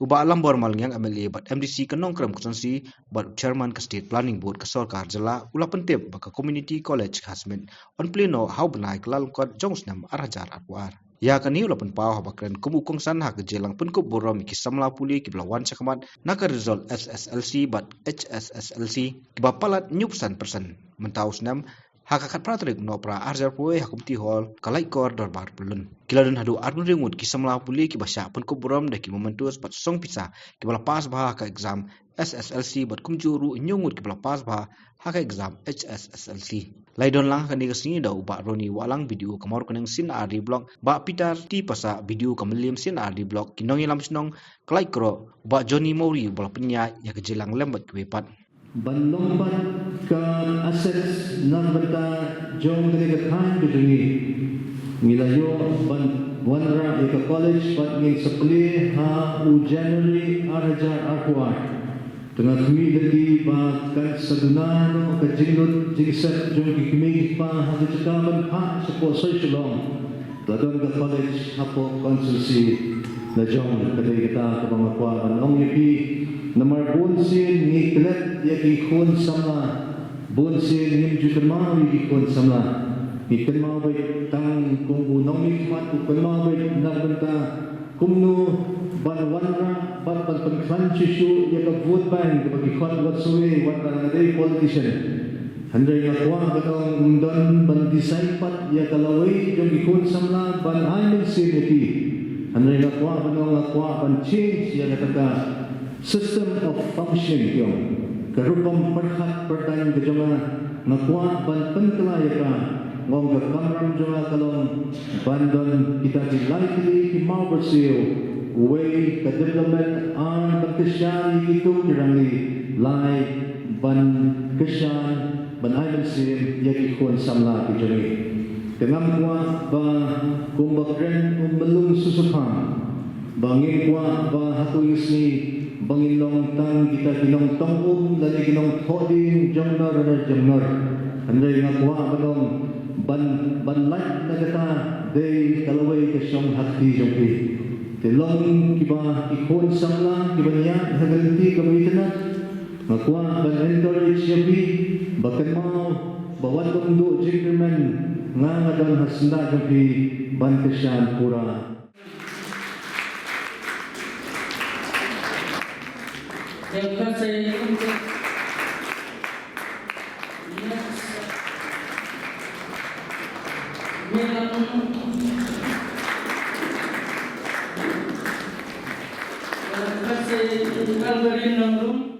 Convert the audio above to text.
Uba lambor malingyang MLA bat MDC kanong kram kusansi bat chairman ka state planning board ka sarkar jala ula pentep baka community college khasmen on pleno hau benai kelal kot jongsnam arajar akwar. Ya kani ula pen pau habakren kumukong san ha kejelang penkup borom ki samla puli ki belawan cakamat naka result SSLC bat HSSLC ki bapalat nyupsan persen mentau snam hakakat pratrik nopra arjar poe hakumti hall kalai kor dorbar pelun kiladun hadu arun ringut ki samla puli ki basya penkup borom de ki momentus bat song pizza ki bala pas bah ka exam SSLC bat kumjuru nyungut ki bala pas bah haka exam HSSLC laidon lang kani kesini da uba roni walang video kamar kuneng sin RD blog ba Peter ti pasa video kameliam sin RD blog kinong ilam sinong kalai kro ba Johnny Mori bala penya ya kejelang lembat kwepat ban lompat ke assets nan benda jong dari ke kan bidungi milayo ban wanra ke college bat ngi sepli ha u January araja akwa tengah kami lagi ba kan saduna no ke jingut jingsat jong ki kami pa ha cekaman pa sepo sosialong tadon ke college hapo konsulsi na jong kadai kita ke bangakwa ban pi Nomor bunsin ni kelet ya ikon sama bunsin ni juga mau ikon sama ikon mau baik tang kunggu nomi mat ikon mau baik nak benda kumno ban wanra ban penklan cisu ya ke vote bank bagi khot wat suwe wat dari politician handai ngakwa katong don ban design pat ya kalawai jong ikon sama ban hamin sineti handai ngakwa ban change ya kata system of function yung karupang perhat pertanyaan kejama ngakwa ban penkelayaka ngong kamram jama kalong bandon kita likely ki mau bersiu way ka development an pagkasyari itu kirangi lai ban kesyan ban island sim yaki kon samla kijari dengan kuat ba kumbakren umbelung susupang bangin kuat ba hatu yusni bangilong tang kita kinong tongum lagi kinong thoding jongnar na jongnar andai ngakwa balong ban light na kata day kalaway ka siyang hati jongki tilong kiba ikon samla kiba niya haganti kamay na ngakwa ban encourage yapi bakan mau bawan tungdu jingkerman nga ngadon hasna jongki ban kesyan pura. Yang saya untuk saya